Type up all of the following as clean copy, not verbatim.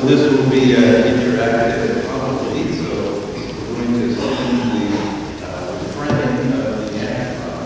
this will be interactive probably, so we're going to sing the refrain of the anthem.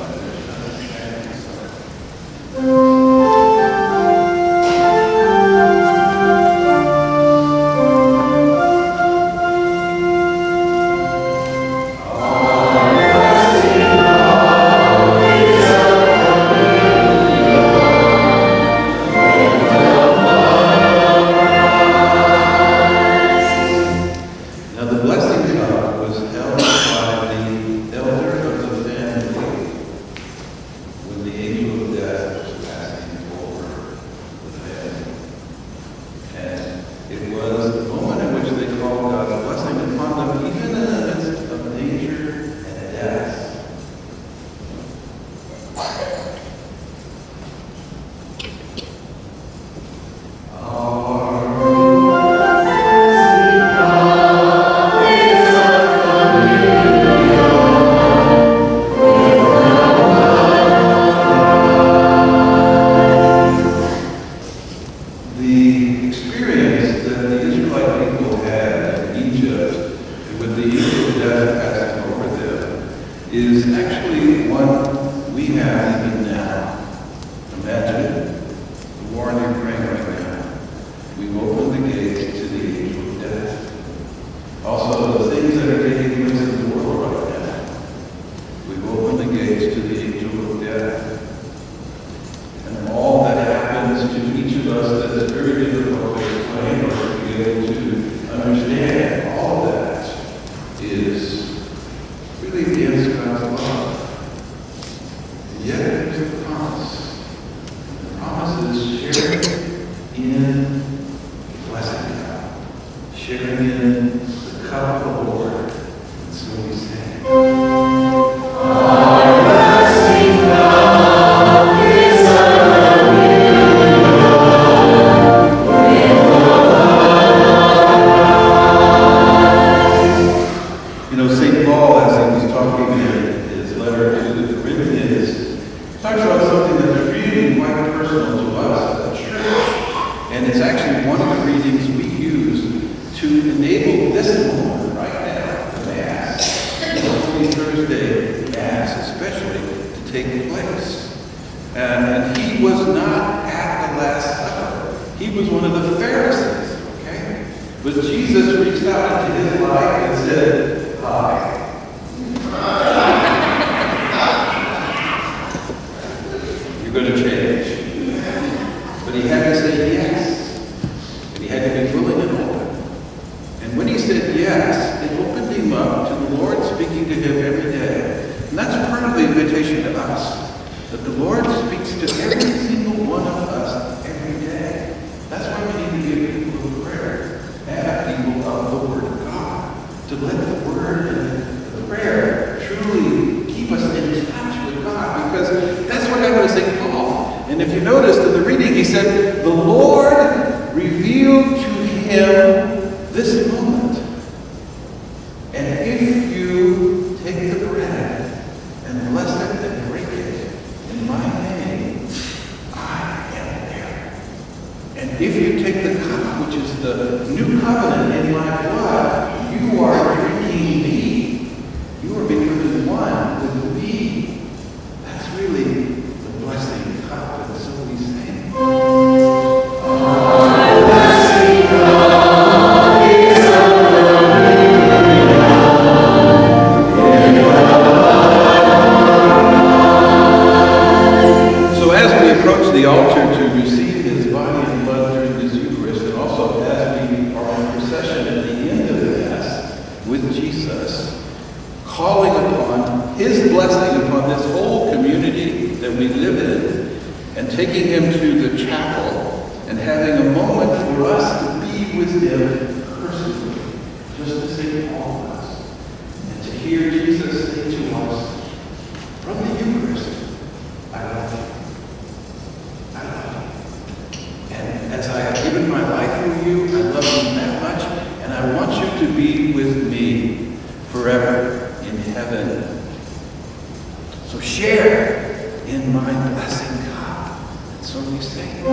So we sing.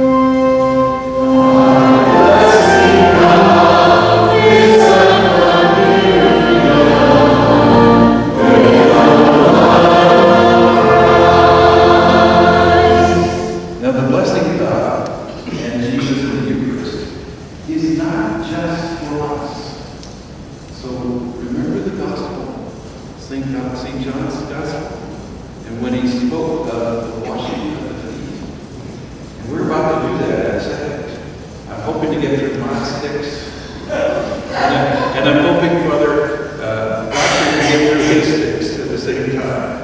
hoping to get through my sticks. And I'm hoping Father Roger can get through his sticks at the same time.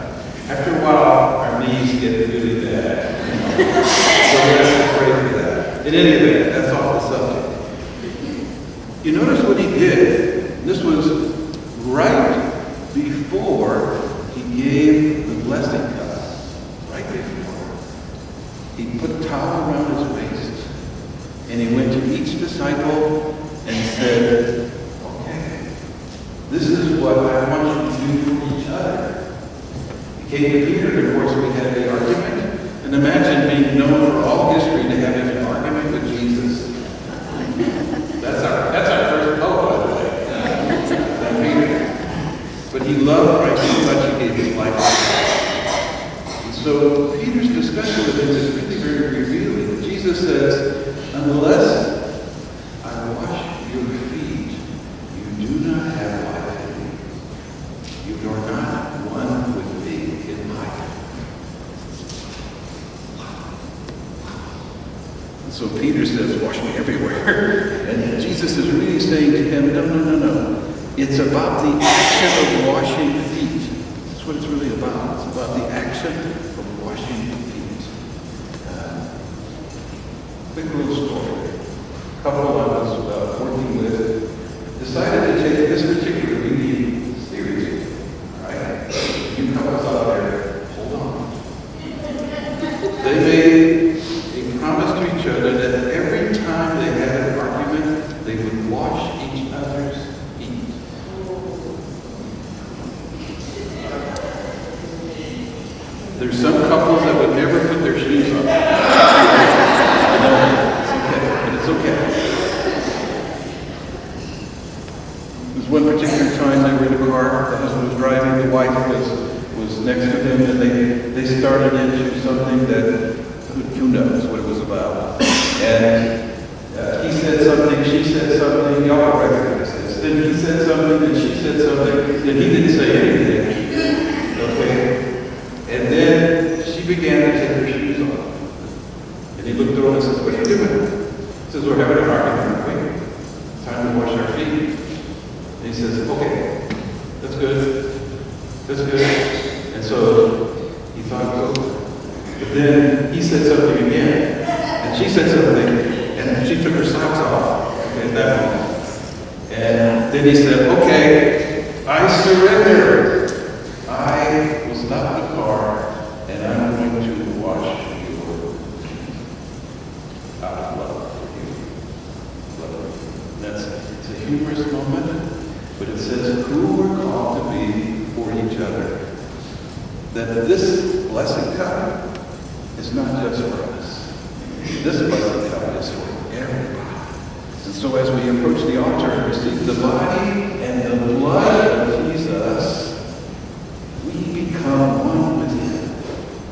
After a while, our knees get really bad. So we have to pray for that. In any event, that's off the subject. You notice what he did. This was right before he gave the blessing cup. Right before. He put a towel around his waist, and he went to each disciple and said, okay, this is what I want you to do for each other. He came to Peter, and of course we had the argument. And imagine being known for all history to having an argument with Jesus. That's our first poet, by the way. Peter. But he loved Christ so much he gave his life for him. And so Peter's discussion with him is really very revealing. Jesus says, unless I wash your feet, you do not have life in me. You are not one with me in life. And so Peter says, wash me everywhere. And Jesus is really saying to him, no. It's about the action of washing feet. That's what it's really about. It's about the action of washing feet. Quick little story. A couple I was working with decided to take this particular reading seriously. All right? You couples out there, hold on. They made a promise to each other that every time they had an argument, they would wash each other's feet. There's some couples that would never put their shoes on. It's okay. There's one particular time they were in the car, the husband was driving, the wife was next to him, and they started into something that, who knows what it was about. And he said something, she said something, y'all recognize this. Then he said something, then she said something, then he didn't say anything. Okay? And then she began to take her shoes off. And he looked over and says, what are you doing? He says, we're having an argument, aren't we? It's time to wash our feet. And he says, okay, that's good. That's good. And so he thought it was over. But then he said something again. And she said something. And she took her socks off at that moment. And then he said, okay, I surrender. I will stop the car and I'm going to wash your feet out of love for you. It's a humorous moment, but it says who we're called to be for each other. That this blessing cup is not just for us. This blessing cup is for everybody. And so as we approach the altar and receive the body and the blood of Jesus, we become one with him.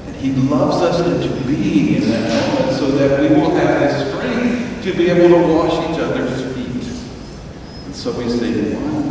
And he loves us into being in that moment so that we will have the strength to be able to wash each other's feet. And so we say, one